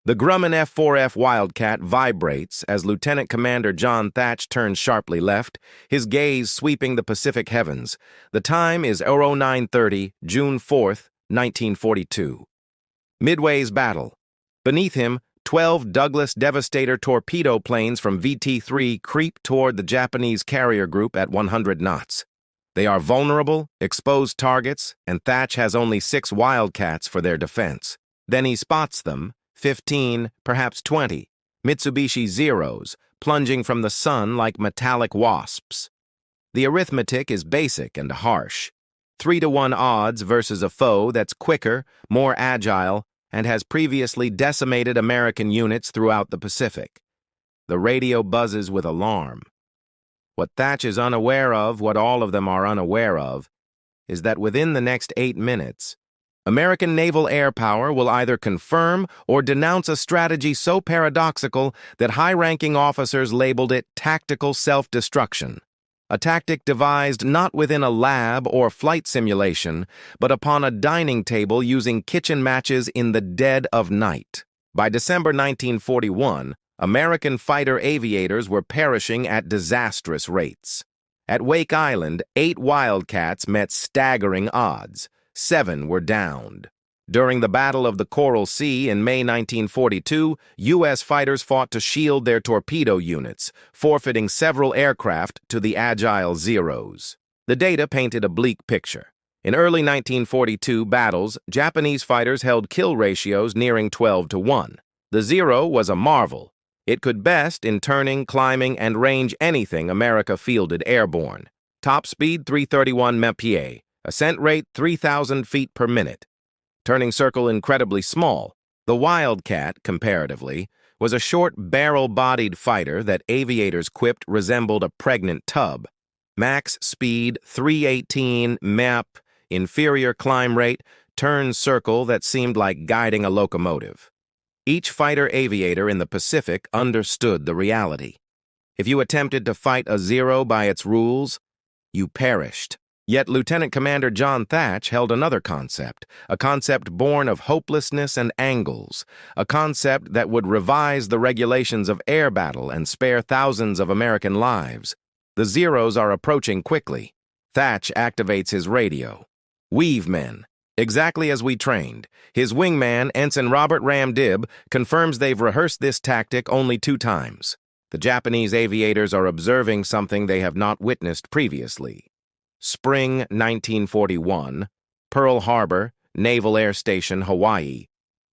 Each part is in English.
The Grumman F4F Wildcat vibrates as Lieutenant Commander John Thach turns sharply left, his gaze sweeping the Pacific heavens. The time is 09:30, June 4th, 1942. Midway's battle. Beneath him, 12 Douglas Devastator torpedo planes from VT-3 creep toward the Japanese carrier group at 100 knots. They are vulnerable, exposed targets, and Thach has only 6 Wildcats for their defense. Then he spots them, 15, perhaps 20, Mitsubishi Zeros, plunging from the sun like metallic wasps. The arithmetic is basic and harsh. 3-to-1 odds versus a foe that's quicker, more agile, and has previously decimated American units throughout the Pacific. The radio buzzes with alarm. What Thach is unaware of, what all of them are unaware of, is that within the next 8 minutes, American naval air power will either confirm or denounce a strategy so paradoxical that high-ranking officers labeled it tactical self-destruction, a tactic devised not within a lab or flight simulation, but upon a dining table using kitchen matches in the dead of night. By December 1941, American fighter aviators were perishing at disastrous rates. At Wake Island, 8 Wildcats met staggering odds. 7 were downed. During the Battle of the Coral Sea in May 1942, U.S. fighters fought to shield their torpedo units, forfeiting several aircraft to the agile Zeros. The data painted a bleak picture. In early 1942 battles, Japanese fighters held kill ratios nearing 12-to-1. The Zero was a marvel. It could best in turning, climbing, and range anything America fielded airborne. Top speed 331 mph. Ascent rate 3,000 feet per minute. Turning circle incredibly small, the Wildcat, comparatively, was a short barrel-bodied fighter that aviators quipped resembled a pregnant tub. Max speed 318 mph, inferior climb rate, turn circle that seemed like guiding a locomotive. Each fighter aviator in the Pacific understood the reality. If you attempted to fight a Zero by its rules, you perished. Yet Lieutenant Commander John Thach held another concept, a concept born of hopelessness and angles, a concept that would revise the regulations of air battle and spare thousands of American lives. The Zeros are approaching quickly. Thach activates his radio. Weave men, exactly as we trained. His wingman, Ensign Robert Ramdib, confirms they've rehearsed this tactic only 2 times. The Japanese aviators are observing something they have not witnessed previously. Spring 1941, Pearl Harbor, Naval Air Station, Hawaii.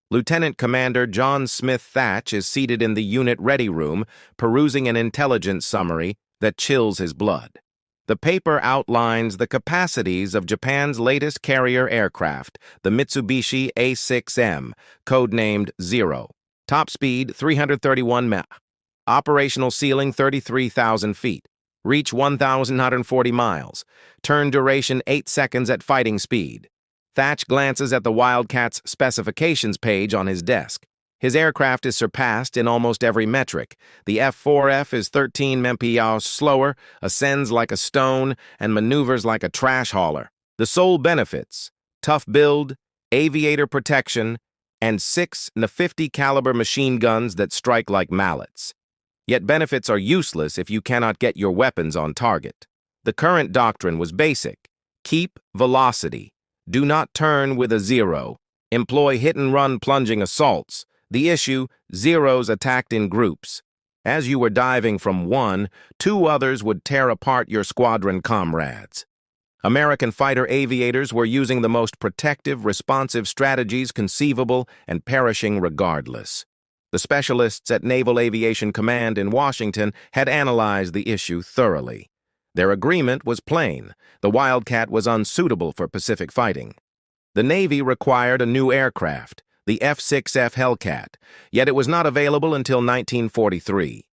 Lieutenant Commander John Smith Thach is seated in the unit ready room, perusing an intelligence summary that chills his blood. The paper outlines the capacities of Japan's latest carrier aircraft, the Mitsubishi A6M, codenamed Zero. Top speed 331 mph. Operational ceiling 33,000 feet. Reach 1,140 miles. Turn duration 8 seconds at fighting speed. Thach glances at the Wildcat's specifications page on his desk. His aircraft is surpassed in almost every metric. The F4F is 13 mph slower, ascends like a stone, and maneuvers like a trash hauler. The sole benefits: tough build, aviator protection, and 6 .50 caliber machine guns that strike like mallets. Yet benefits are useless if you cannot get your weapons on target. The current doctrine was basic. Keep velocity. Do not turn with a Zero. Employ hit-and-run plunging assaults. The issue, Zeros attacked in groups. As you were diving from one, 2 others would tear apart your squadron comrades. American fighter aviators were using the most protective, responsive strategies conceivable and perishing regardless. The specialists at Naval Aviation Command in Washington had analyzed the issue thoroughly. Their agreement was plain. The Wildcat was unsuitable for Pacific fighting. The Navy required a new aircraft, the F4F Wildcat, yet it was not available until 1943.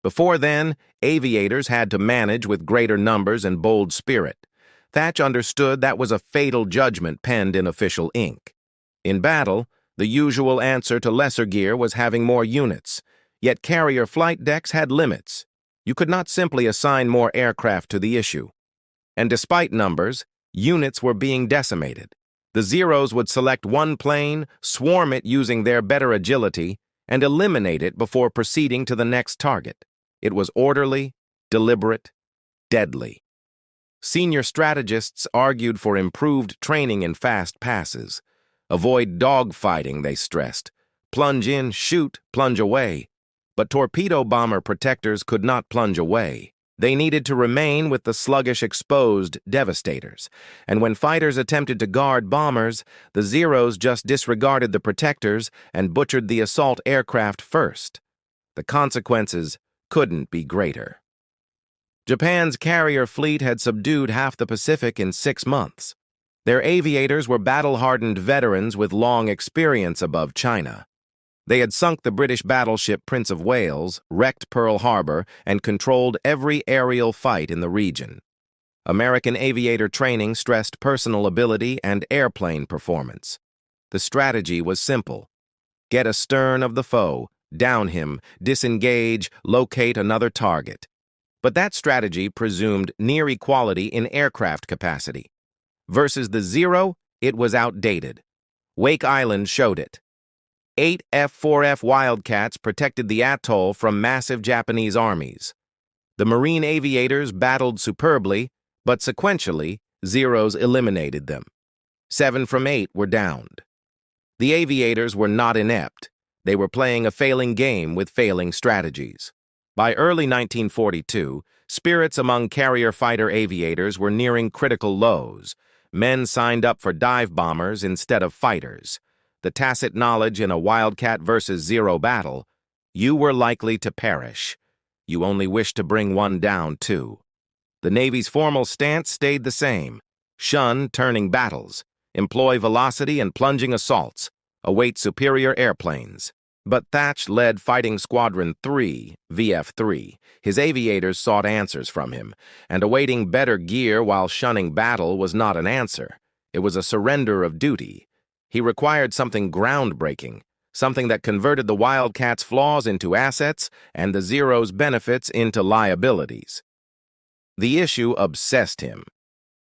Before then, aviators had to manage with greater numbers and bold spirit. Thach understood that was a fatal judgment penned in official ink. In battle, the usual answer to lesser gear was having more units, yet carrier flight decks had limits. You could not simply assign more aircraft to the issue. And despite numbers, units were being decimated. The Zeros would select one plane, swarm it using their better agility, and eliminate it before proceeding to the next target. It was orderly, deliberate, deadly. Senior strategists argued for improved training in fast passes. Avoid dogfighting, they stressed. Plunge in, shoot, plunge away. But torpedo bomber protectors could not plunge away. They needed to remain with the sluggish exposed devastators, and when fighters attempted to guard bombers, the Zeros just disregarded the protectors and butchered the assault aircraft first. The consequences couldn't be greater. Japan's carrier fleet had subdued half the Pacific in 6 months. Their aviators were battle-hardened veterans with long experience above China. They had sunk the British battleship Prince of Wales, wrecked Pearl Harbor, and controlled every aerial fight in the region. American aviator training stressed personal ability and airplane performance. The strategy was simple. Get astern of the foe, down him, disengage, locate another target. But that strategy presumed near equality in aircraft capacity. Versus the Zero, it was outdated. Wake Island showed it. 8 F4F Wildcats protected the atoll from massive Japanese armies. The Marine aviators battled superbly, but sequentially, Zeros eliminated them. 7 from 8 were downed. The aviators were not inept. They were playing a failing game with failing strategies. By early 1942, spirits among carrier fighter aviators were nearing critical lows. Men signed up for dive bombers instead of fighters. The tacit knowledge in a Wildcat versus Zero battle, you were likely to perish. You only wished to bring one down, too. The Navy's formal stance stayed the same. Shun turning battles. Employ velocity and plunging assaults. Await superior airplanes. But Thach led Fighting Squadron 3, VF3. His aviators sought answers from him, and awaiting better gear while shunning battle was not an answer. It was a surrender of duty. He required something groundbreaking, something that converted the Wildcats' flaws into assets and the Zeros' benefits into liabilities. The issue obsessed him.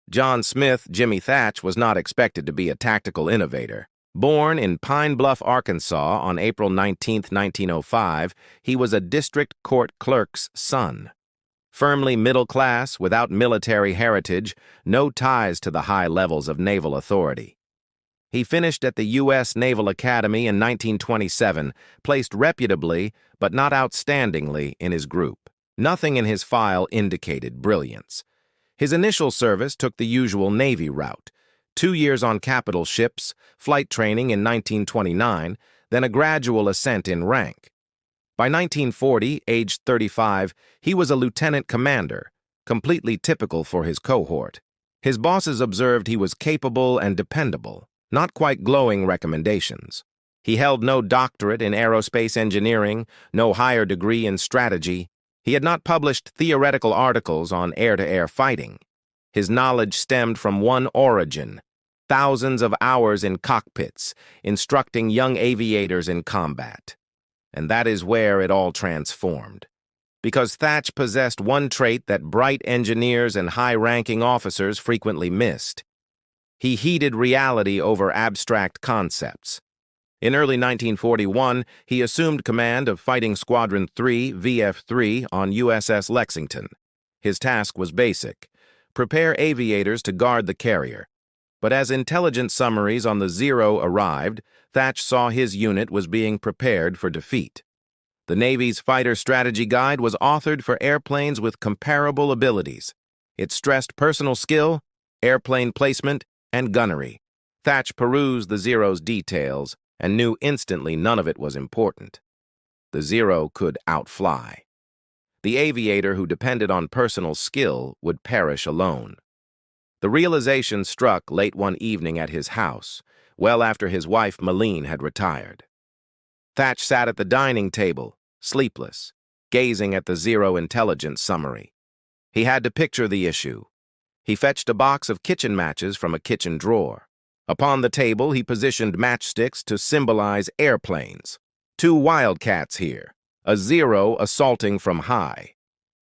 John Smith, Jimmy Thach, was not expected to be a tactical innovator. Born in Pine Bluff, Arkansas on April 19, 1905, he was a district court clerk's son. Firmly middle class, without military heritage, no ties to the high levels of naval authority. He finished at the U.S. Naval Academy in 1927, placed reputably, but not outstandingly, in his group. Nothing in his file indicated brilliance. His initial service took the usual Navy route: 2 years on capital ships, flight training in 1929, then a gradual ascent in rank. By 1940, aged 35, he was a lieutenant commander, completely typical for his cohort. His bosses observed he was capable and dependable. Not quite glowing recommendations. He held no doctorate in aerospace engineering, no higher degree in strategy. He had not published theoretical articles on air-to-air fighting. His knowledge stemmed from one origin: thousands of hours in cockpits, instructing young aviators in combat. And that is where it all transformed. Because Thach possessed one trait that bright engineers and high-ranking officers frequently missed. He heeded reality over abstract concepts. In early 1941, he assumed command of Fighting Squadron 3, VF3, on USS Lexington. His task was basic: prepare aviators to guard the carrier. But as intelligence summaries on the Zero arrived, Thach saw his unit was being prepared for defeat. The Navy's Fighter Strategy Guide was authored for airplanes with comparable abilities. It stressed personal skill, airplane placement, and gunnery. Thach perused the Zero's details and knew instantly none of it was important. The Zero could outfly. The aviator who depended on personal skill would perish alone. The realization struck late one evening at his house, well after his wife Malene had retired. Thach sat at the dining table, sleepless, gazing at the Zero intelligence summary. He had to picture the issue. He fetched a box of kitchen matches from a kitchen drawer. Upon the table, he positioned matchsticks to symbolize airplanes. 2 Wildcats here, a Zero assaulting from high.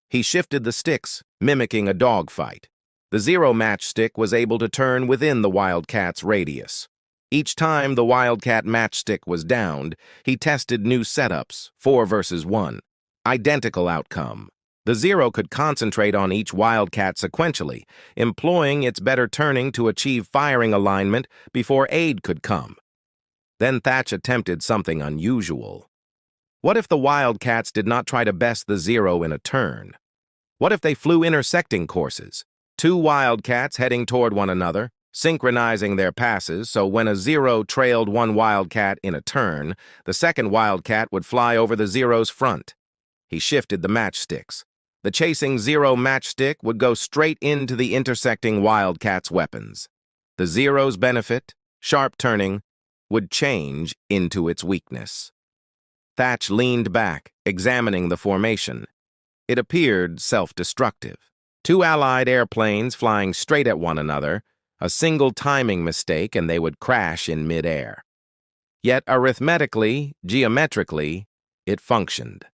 He shifted the sticks, mimicking a dogfight. The Zero matchstick was able to turn within the Wildcat's radius. Each time the Wildcat matchstick was downed, he tested new setups, 4 versus 1. Identical outcome. The Zero could concentrate on each Wildcat sequentially, employing its better turning to achieve firing alignment before aid could come. Then Thach attempted something unusual. What if the Wildcats did not try to best the Zero in a turn? What if they flew intersecting courses? 2 Wildcats heading toward one another, synchronizing their passes so when a Zero trailed one Wildcat in a turn, the second Wildcat would fly over the Zero's front. He shifted the matchsticks. The chasing Zero matchstick would go straight into the intersecting Wildcat's weapons. The Zero's benefit, sharp turning, would change into its weakness. Thach leaned back, examining the formation. It appeared self-destructive. 2 Allied airplanes flying straight at one another, a single timing mistake and they would crash in mid-air. Yet arithmetically, geometrically, it functioned.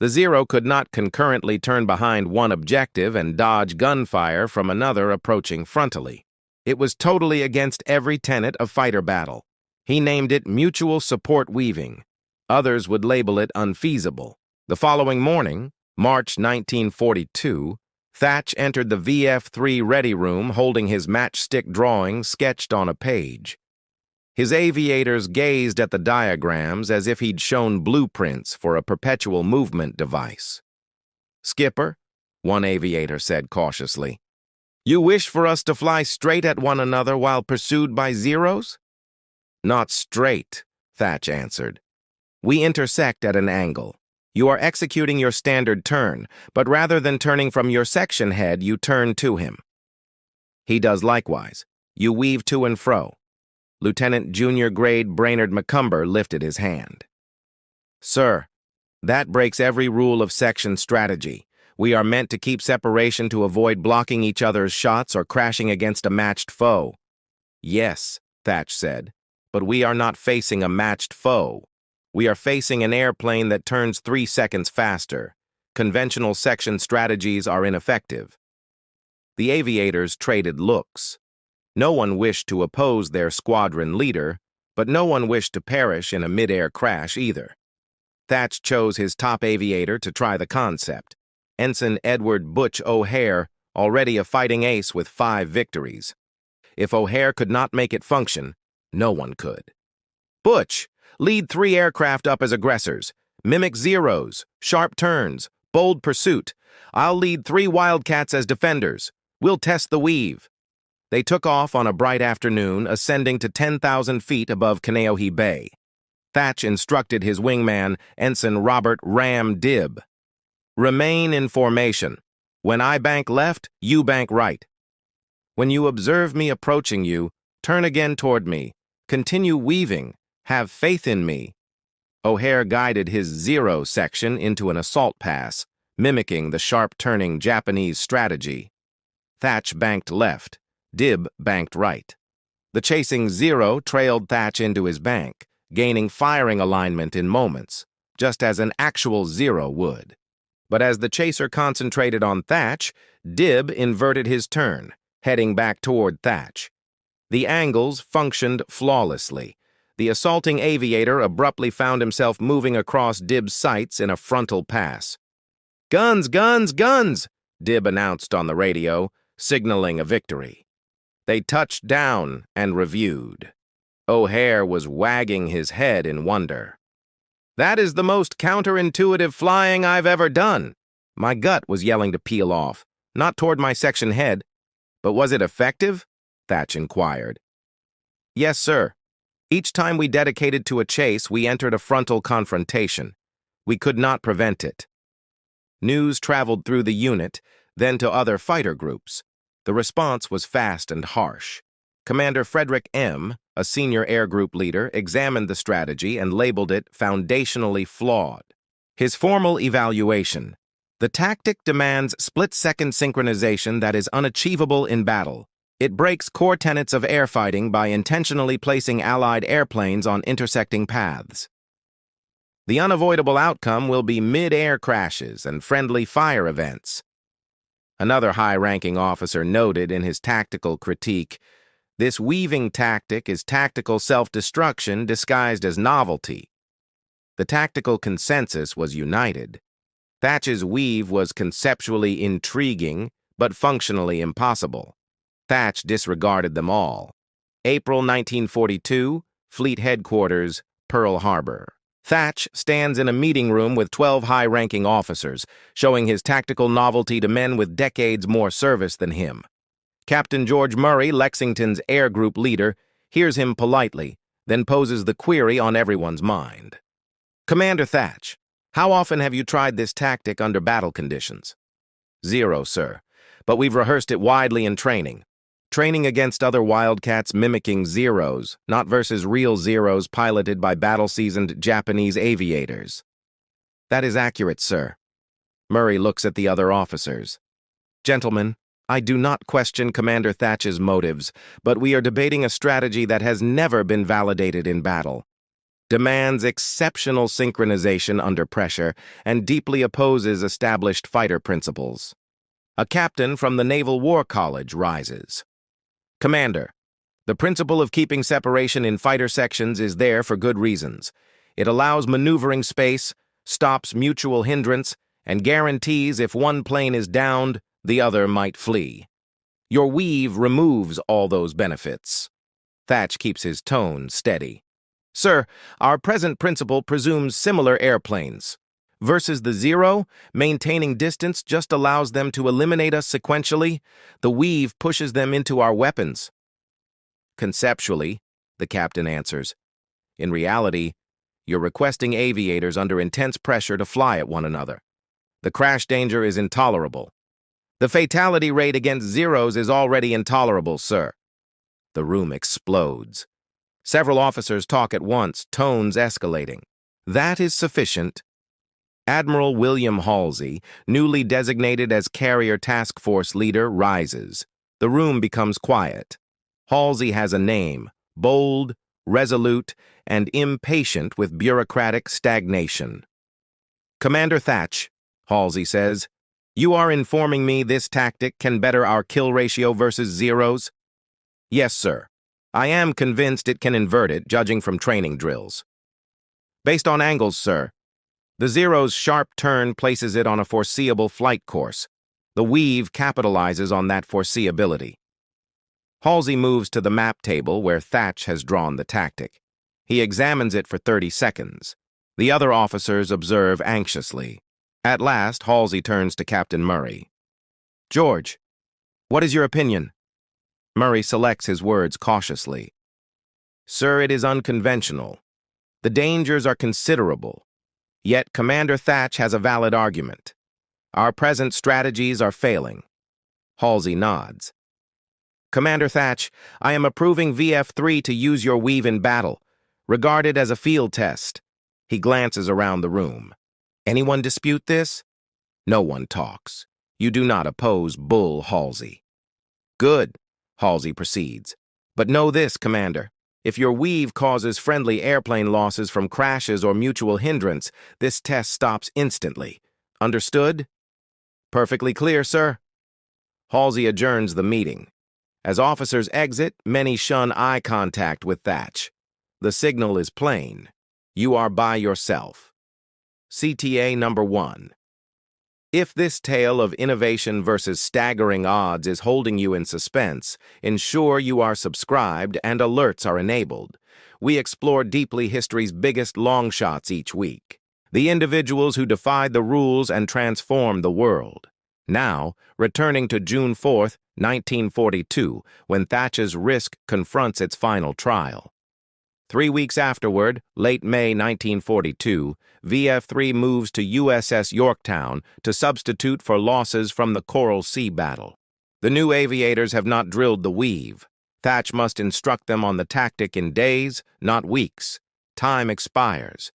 The Zero could not concurrently turn behind one objective and dodge gunfire from another approaching frontally. It was totally against every tenet of fighter battle. He named it mutual support weaving. Others would label it unfeasible. The following morning, March 1942, Thach entered the VF-3 ready room holding his matchstick drawing sketched on a page. His aviators gazed at the diagrams as if he'd shown blueprints for a perpetual movement device. "Skipper," one aviator said cautiously, "you wish for us to fly straight at one another while pursued by Zeros?" "Not straight," Thach answered. "We intersect at an angle. You are executing your standard turn, but rather than turning from your section head, you turn to him. He does likewise. You weave to and fro." Lieutenant Junior Grade Brainerd McCumber lifted his hand. "Sir, that breaks every rule of section strategy. We are meant to keep separation to avoid blocking each other's shots or crashing against a matched foe." "Yes," Thach said, "but we are not facing a matched foe. We are facing an airplane that turns 3 seconds faster. Conventional section strategies are ineffective." The aviators traded looks. No one wished to oppose their squadron leader, but no one wished to perish in a mid-air crash either. Thach chose his top aviator to try the concept, Ensign Edward Butch O'Hare, already a fighting ace with 5 victories. If O'Hare could not make it function, no one could. "Butch, lead 3 aircraft up as aggressors. Mimic Zeros, sharp turns, bold pursuit. I'll lead 3 Wildcats as defenders. We'll test the weave." They took off on a bright afternoon, ascending to 10,000 feet above Kaneohe Bay. Thach instructed his wingman, Ensign Robert Ram Dibb. "Remain in formation. When I bank left, you bank right. When you observe me approaching you, turn again toward me. Continue weaving. Have faith in me." O'Hare guided his Zero section into an assault pass, mimicking the sharp-turning Japanese strategy. Thach banked left. Dibb banked right. The chasing Zero trailed Thach into his bank, gaining firing alignment in moments, just as an actual Zero would. But as the chaser concentrated on Thach, Dibb inverted his turn, heading back toward Thach. The angles functioned flawlessly. The assaulting aviator abruptly found himself moving across Dibb's sights in a frontal pass. "Guns, guns, guns!" Dibb announced on the radio, signaling a victory. They touched down and reviewed. O'Hare was wagging his head in wonder. "That is the most counterintuitive flying I've ever done." My gut was yelling to peel off, not toward my section head. "But was it effective?" Thach inquired. "Yes, sir. Each time we dedicated to a chase, we entered a frontal confrontation. We could not prevent it." News traveled through the unit, then to other fighter groups. The response was fast and harsh. Commander Frederick M., a senior air group leader, examined the strategy and labeled it foundationally flawed. His formal evaluation: "The tactic demands split-second synchronization that is unachievable in battle. It breaks core tenets of airfighting by intentionally placing Allied airplanes on intersecting paths. The unavoidable outcome will be mid-air crashes and friendly fire events." Another high-ranking officer noted in his tactical critique, This weaving tactic is tactical self-destruction disguised as novelty. The tactical consensus was united. Thach's weave was conceptually intriguing, but functionally impossible. Thach disregarded them all. April 1942, Fleet Headquarters, Pearl Harbor. Thach stands in a meeting room with 12 high-ranking officers, showing his tactical novelty to men with decades more service than him. Captain George Murray, Lexington's Air Group leader, hears him politely, then poses the query on everyone's mind. Commander Thach, how often have you tried this tactic under battle conditions? 0, sir, but we've rehearsed it widely in training. Training against other Wildcats mimicking Zeros, not versus real Zeros piloted by battle-seasoned Japanese aviators. That is accurate, sir. Murray looks at the other officers. Gentlemen, I do not question Commander Thach's motives, but we are debating a strategy that has never been validated in battle. Demands exceptional synchronization under pressure and deeply opposes established fighter principles. A captain from the Naval War College rises. Commander, the principle of keeping separation in fighter sections is there for good reasons. It allows maneuvering space, stops mutual hindrance, and guarantees if one plane is downed, the other might flee. Your weave removes all those benefits. Thach keeps his tone steady. Sir, our present principle presumes similar airplanes. Versus the Zero, maintaining distance just allows them to eliminate us sequentially. The weave pushes them into our weapons. Conceptually, the captain answers. In reality, you're requesting aviators under intense pressure to fly at one another. The crash danger is intolerable. The fatality rate against Zeros is already intolerable, sir. The room explodes. Several officers talk at once, tones escalating. That is sufficient. Admiral William Halsey, newly designated as Carrier Task Force leader, rises. The room becomes quiet. Halsey has a name, bold, resolute, and impatient with bureaucratic stagnation. Commander Thach, Halsey says, you are informing me this tactic can better our kill ratio versus Zeros? Yes, sir. I am convinced it can invert it, judging from training drills. Based on angles, sir. The Zero's sharp turn places it on a foreseeable flight course. The weave capitalizes on that foreseeability. Halsey moves to the map table where Thach has drawn the tactic. He examines it for 30 seconds. The other officers observe anxiously. At last, Halsey turns to Captain Murray. George, what is your opinion? Murray selects his words cautiously. Sir, it is unconventional. The dangers are considerable. Yet Commander Thach has a valid argument. Our present strategies are failing. Halsey nods. Commander Thach, I am approving VF3 to use your weave in battle, regarded as a field test. He glances around the room. Anyone dispute this? No one talks. You do not oppose Bull Halsey. Good, Halsey proceeds. But know this, Commander. If your weave causes friendly airplane losses from crashes or mutual hindrance, this test stops instantly. Understood? Perfectly clear, sir. Halsey adjourns the meeting. As officers exit, many shun eye contact with Thach. The signal is plain. You are by yourself. CTA number 1. If this tale of innovation versus staggering odds is holding you in suspense, ensure you are subscribed and alerts are enabled. We explore deeply history's biggest long shots each week. The individuals who defied the rules and transformed the world. Now, returning to June 4th, 1942, when Thach's risk confronts its final trial. 3 weeks afterward, late May 1942, VF-3 moves to USS Yorktown to substitute for losses from the Coral Sea battle. The new aviators have not drilled the weave. Thach must instruct them on the tactic in days, not weeks. Time expires.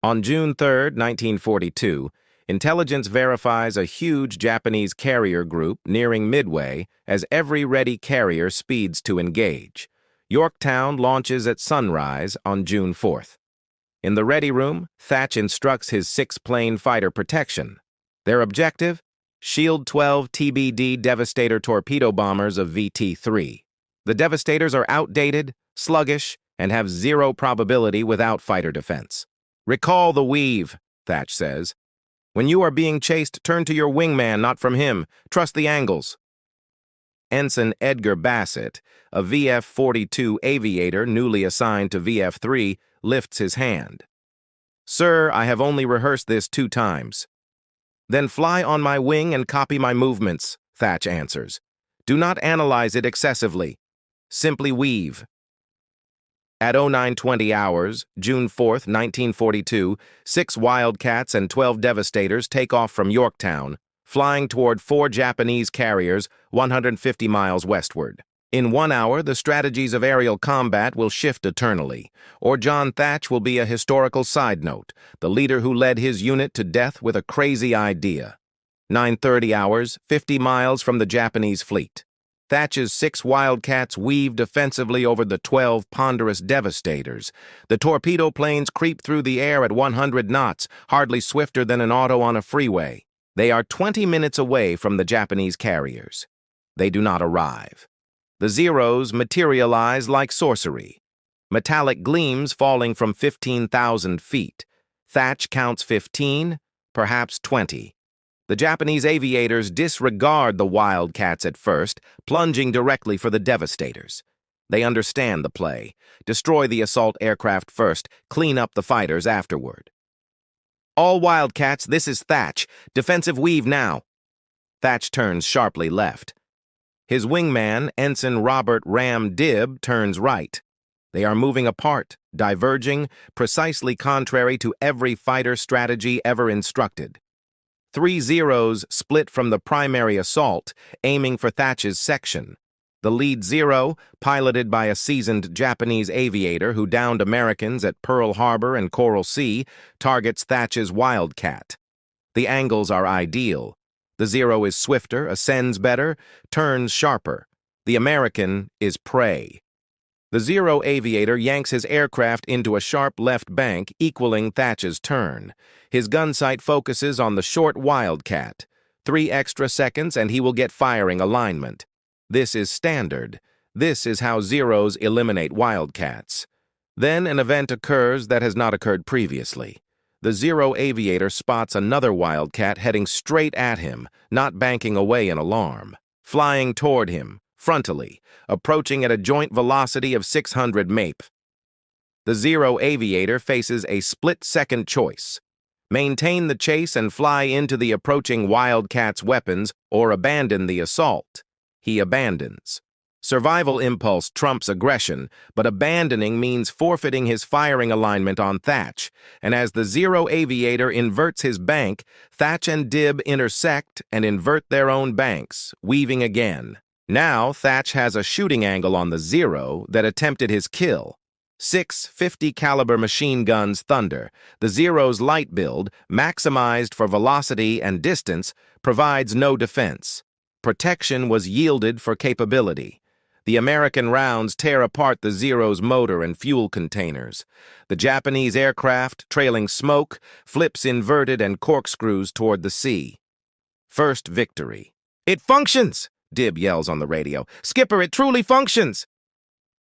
On June 3, 1942, intelligence verifies a huge Japanese carrier group nearing Midway as every ready carrier speeds to engage. Yorktown launches at sunrise on June 4th. In the ready room, Thach instructs his 6-plane fighter protection. Their objective? Shield 12 TBD Devastator torpedo bombers of VT-3. The Devastators are outdated, sluggish, and have zero probability without fighter defense. Recall the weave, Thach says. When you are being chased, turn to your wingman, not from him. Trust the angles. Ensign Edgar Bassett, a VF-42 aviator newly assigned to VF-3, lifts his hand. Sir, I have only rehearsed this 2 times. Then fly on my wing and copy my movements, Thach answers. Do not analyze it excessively. Simply weave. At 0920 hours, June 4th, 1942, 6 Wildcats and 12 Devastators take off from Yorktown, flying toward 4 Japanese carriers 150 miles westward. In 1 hour, the strategies of aerial combat will shift eternally, or John Thach will be a historical side note, the leader who led his unit to death with a crazy idea. 9:30 hours, 50 miles from the Japanese fleet. Thach's 6 Wildcats weave defensively over the 12 ponderous Devastators. The torpedo planes creep through the air at 100 knots, hardly swifter than an auto on a freeway. They are 20 minutes away from the Japanese carriers. They do not arrive. The Zeros materialize like sorcery. Metallic gleams falling from 15,000 feet. Thach counts 15, perhaps 20. The Japanese aviators disregard the Wildcats at first, plunging directly for the Devastators. They understand the play. Destroy the assault aircraft first, clean up the fighters afterward. All Wildcats, this is Thach. Defensive weave now. Thach turns sharply left. His wingman, Ensign Robert Ram Dibb, turns right. They are moving apart, diverging, precisely contrary to every fighter strategy ever instructed. 3 Zeros split from the primary assault, aiming for Thach's section. The lead Zero, piloted by a seasoned Japanese aviator who downed Americans at Pearl Harbor and Coral Sea, targets Thach's Wildcat. The angles are ideal. The Zero is swifter, ascends better, turns sharper. The American is prey. The Zero aviator yanks his aircraft into a sharp left bank, equaling Thach's turn. His gun sight focuses on the short Wildcat. 3 extra seconds and he will get firing alignment. This is standard. This is how Zeros eliminate Wildcats. Then an event occurs that has not occurred previously. The Zero aviator spots another Wildcat heading straight at him, not banking away in alarm. Flying toward him, frontally, approaching at a joint velocity of 600 mph. The Zero aviator faces a split-second choice. Maintain the chase and fly into the approaching Wildcat's weapons or abandon the assault. He abandons. Survival impulse trumps aggression, but abandoning means forfeiting his firing alignment on Thach, and as the Zero aviator inverts his bank, Thach and Dibb intersect and invert their own banks, weaving again. Now, Thach has a shooting angle on the Zero that attempted his kill. 6 50-caliber machine guns thunder. The Zero's light build, maximized for velocity and distance, provides no defense. Protection was yielded for capability. The American rounds tear apart the Zero's motor and fuel containers. The Japanese aircraft, trailing smoke, flips inverted and corkscrews toward the sea. First victory. "It functions!" Dibb yells on the radio. "Skipper, it truly functions!"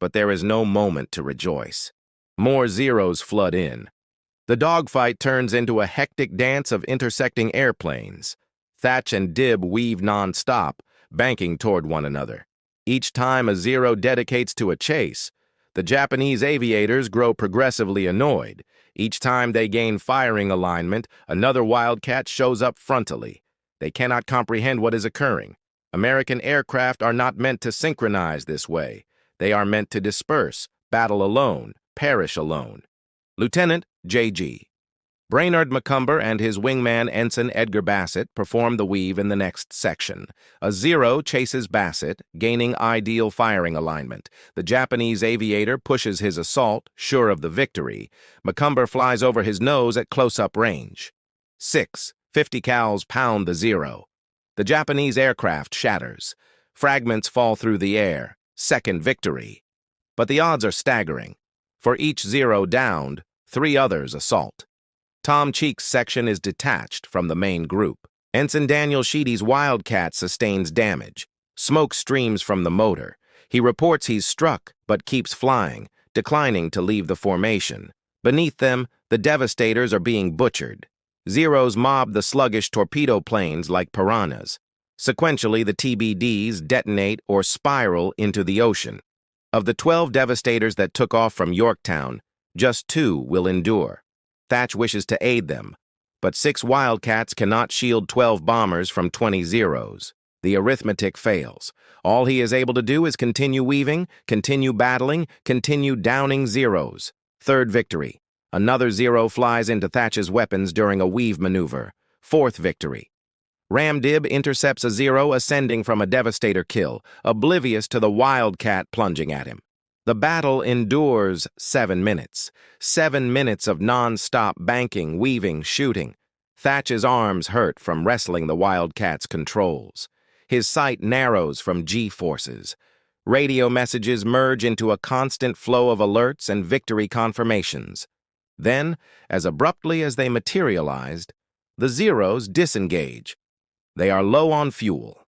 But there is no moment to rejoice. More Zeros flood in. The dogfight turns into a hectic dance of intersecting airplanes. Thach and Dibb weave non-stop, banking toward one another. Each time a Zero dedicates to a chase, the Japanese aviators grow progressively annoyed. Each time they gain firing alignment, another Wildcat shows up frontally. They cannot comprehend what is occurring. American aircraft are not meant to synchronize this way. They are meant to disperse, battle alone, perish alone. Lieutenant J.G. Brainerd Macomber and his wingman Ensign Edgar Bassett perform the weave in the next section. A Zero chases Bassett, gaining ideal firing alignment. The Japanese aviator pushes his assault, sure of the victory. Macomber flies over his nose at close-up range. 6 50 cals pound the Zero. The Japanese aircraft shatters. Fragments fall through the air. Second victory. But the odds are staggering. For each Zero downed, 3 others assault. Tom Cheek's section is detached from the main group. Ensign Daniel Sheedy's Wildcat sustains damage. Smoke streams from the motor. He reports he's struck, but keeps flying, declining to leave the formation. Beneath them, the Devastators are being butchered. Zeros mob the sluggish torpedo planes like piranhas. Sequentially, the TBDs detonate or spiral into the ocean. Of the 12 Devastators that took off from Yorktown, just 2 will endure. Thach wishes to aid them, but 6 Wildcats cannot shield 12 bombers from 20 Zeros. The arithmetic fails. All he is able to do is continue weaving, continue battling, continue downing Zeros. Third victory. Another Zero flies into Thach's weapons during a weave maneuver. Fourth victory. Ramdib intercepts a Zero ascending from a Devastator kill, oblivious to the Wildcat plunging at him. The battle endures 7 minutes. 7 minutes of non-stop banking, weaving, shooting. Thach's arms hurt from wrestling the Wildcat's controls. His sight narrows from G-forces. Radio messages merge into a constant flow of alerts and victory confirmations. Then, as abruptly as they materialized, the Zeros disengage. They are low on fuel.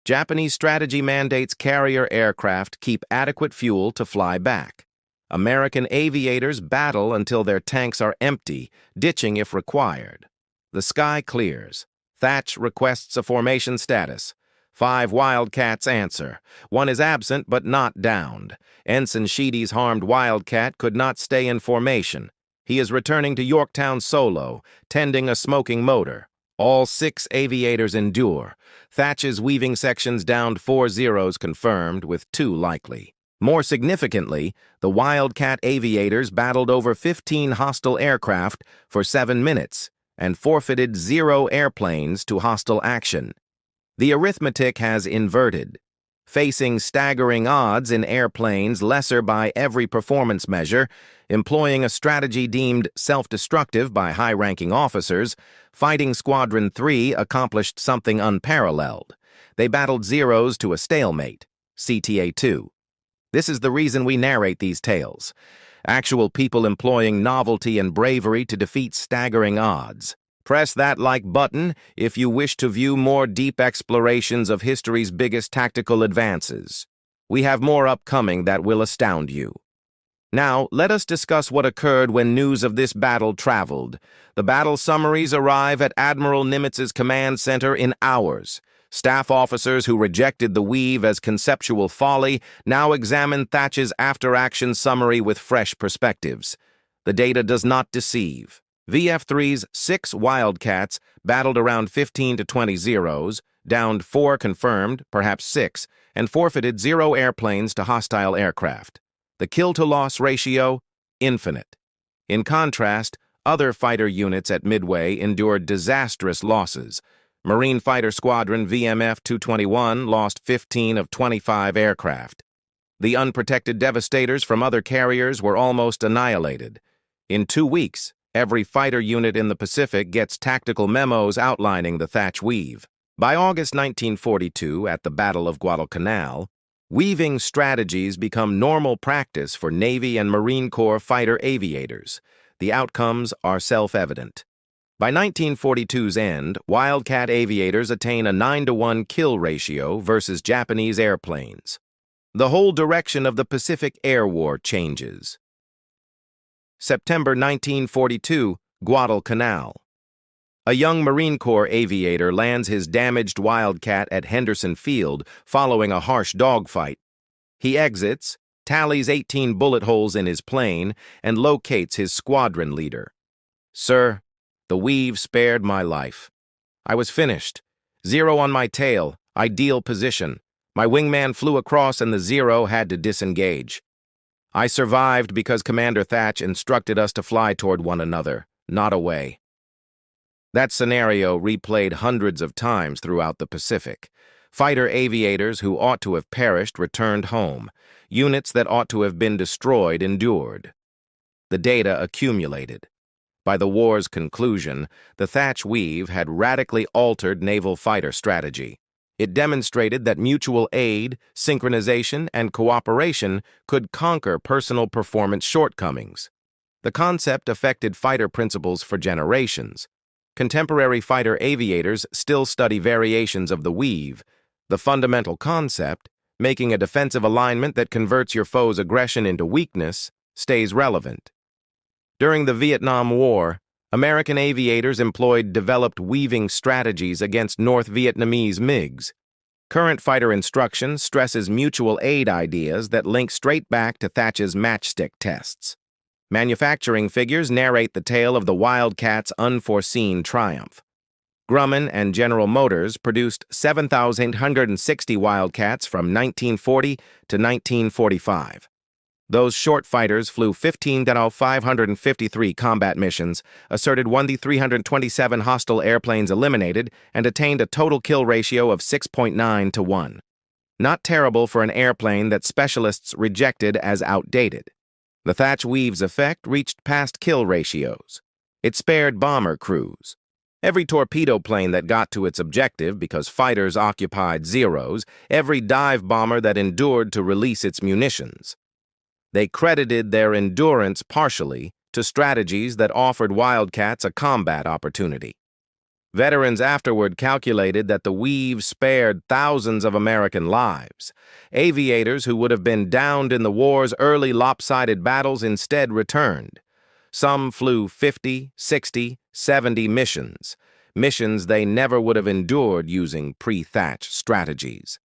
Japanese strategy mandates carrier aircraft keep adequate fuel to fly back. American aviators battle until their tanks are empty, ditching if required. The sky clears. Thach requests a formation status. 5 Wildcats answer. 1 is absent but not downed. Ensign Sheedy's harmed Wildcat could not stay in formation. He is returning to Yorktown solo, tending a smoking motor. All 6 aviators endure. Thach's weaving sections downed 4 Zeros confirmed, with 2 likely. More significantly, the Wildcat aviators battled over 15 hostile aircraft for 7 minutes and forfeited 0 airplanes to hostile action. The arithmetic has inverted. Facing staggering odds in airplanes lesser by every performance measure, employing a strategy deemed self-destructive by high-ranking officers, Fighting Squadron 3 accomplished something unparalleled. They battled Zeros to a stalemate, CTA-2. This is the reason we narrate these tales. Actual people employing novelty and bravery to defeat staggering odds. Press that like button if you wish to view more deep explorations of history's biggest tactical advances. We have more upcoming that will astound you. Now, let us discuss what occurred when news of this battle traveled. The battle summaries arrive at Admiral Nimitz's command center in hours. Staff officers who rejected the weave as conceptual folly now examine Thach's after-action summary with fresh perspectives. The data does not deceive. VF-3's 6 Wildcats battled around 15 to 20 Zeros, downed 4 confirmed, perhaps 6, and forfeited 0 airplanes to hostile aircraft. The kill-to-loss ratio, infinite. In contrast, other fighter units at Midway endured disastrous losses. Marine Fighter Squadron VMF-221 lost 15 of 25 aircraft. The unprotected Devastators from other carriers were almost annihilated. In 2 weeks, every fighter unit in the Pacific gets tactical memos outlining the Thach Weave. By August 1942, at the Battle of Guadalcanal, weaving strategies become normal practice for Navy and Marine Corps fighter aviators. The outcomes are self-evident. By 1942's end, Wildcat aviators attain a 9-to-1 kill ratio versus Japanese airplanes. The whole direction of the Pacific Air War changes. September 1942, Guadalcanal. A young Marine Corps aviator lands his damaged Wildcat at Henderson Field following a harsh dogfight. He exits, tallies 18 bullet holes in his plane, and locates his squadron leader. "Sir, the weave spared my life. I was finished. 0 on my tail, ideal position. My wingman flew across and the 0 had to disengage. I survived because Commander Thach instructed us to fly toward one another, not away." That scenario replayed hundreds of times throughout the Pacific. Fighter aviators who ought to have perished returned home. Units that ought to have been destroyed endured. The data accumulated. By the war's conclusion, the Thach Weave had radically altered naval fighter strategy. It demonstrated that mutual aid, synchronization, and cooperation could conquer personal performance shortcomings. The concept affected fighter principles for generations. Contemporary fighter aviators still study variations of the weave. The fundamental concept, making a defensive alignment that converts your foe's aggression into weakness stays relevant. During the Vietnam War, American aviators employed developed weaving strategies against North Vietnamese MiGs. Current fighter instruction stresses mutual aid ideas that link straight back to Thach's matchstick tests. Manufacturing figures narrate the tale of the Wildcats' unforeseen triumph. Grumman and General Motors produced 7,860 Wildcats from 1940 to 1945. Those short fighters flew 15,553 combat missions, asserted 1,327 hostile airplanes eliminated, and attained a total kill ratio of 6.9 to 1. Not terrible for an airplane that specialists rejected as outdated. The Thach Weave's effect reached past kill ratios. It spared bomber crews. Every torpedo plane that got to its objective because fighters occupied zeros, every dive bomber that endured to release its munitions. They credited their endurance partially to strategies that offered Wildcats a combat opportunity. Veterans afterward calculated that the Weave spared thousands of American lives. Aviators who would have been downed in the war's early lopsided battles instead returned. Some flew 50, 60, 70 missions they never would have endured using pre-Thach strategies.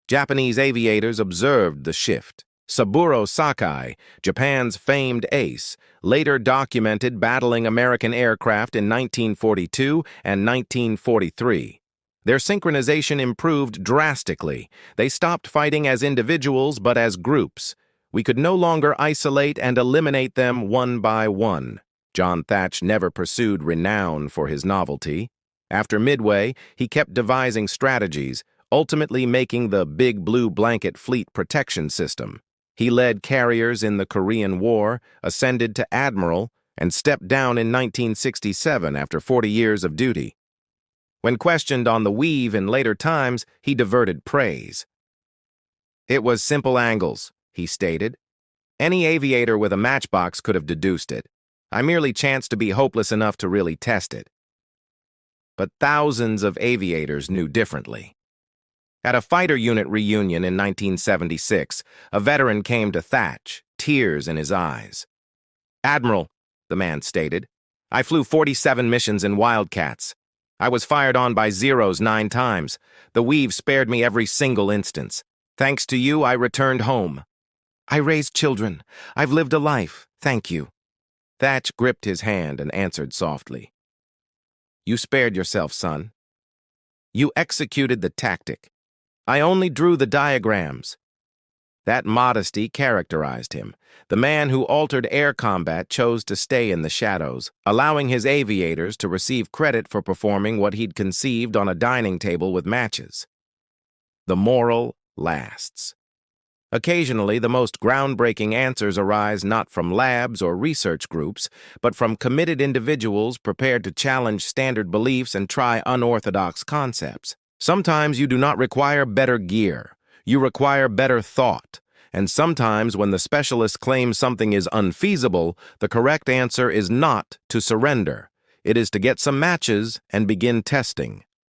Japanese aviators observed the shift. Saburo Sakai, Japan's famed ace, later documented battling American aircraft in 1942 and 1943. Their synchronization improved drastically. They stopped fighting as individuals but as groups. We could no longer isolate and eliminate them one by one. John Thach never pursued renown for his novelty. After Midway, he kept devising strategies, ultimately making the Big Blue Blanket Fleet Protection System. He led carriers in the Korean War, ascended to admiral, and stepped down in 1967 after 40 years of duty. When questioned on the Weave in later times, he diverted praise. "It was simple angles," he stated. "Any aviator with a matchbox could have deduced it. I merely chanced to be hopeless enough to really test it." But thousands of aviators knew differently. At a fighter unit reunion in 1976, a veteran came to Thach, tears in his eyes. "Admiral," the man stated, "I flew 47 missions in Wildcats. I was fired on by zeros 9 times. The Weave spared me every single instance. Thanks to you, I returned home. I raised children. I've lived a life. Thank you." Thach gripped his hand and answered softly. "You spared yourself, son. You executed the tactic. I only drew the diagrams." That modesty characterized him. The man who altered air combat chose to stay in the shadows, allowing his aviators to receive credit for performing what he'd conceived on a dining table with matches. The moral lasts. Occasionally, the most groundbreaking answers arise not from labs or research groups, but from committed individuals prepared to challenge standard beliefs and try unorthodox concepts. Sometimes you do not require better gear. You require better thought. And sometimes when the specialist claims something is unfeasible, the correct answer is not to surrender. It is to get some matches and begin testing.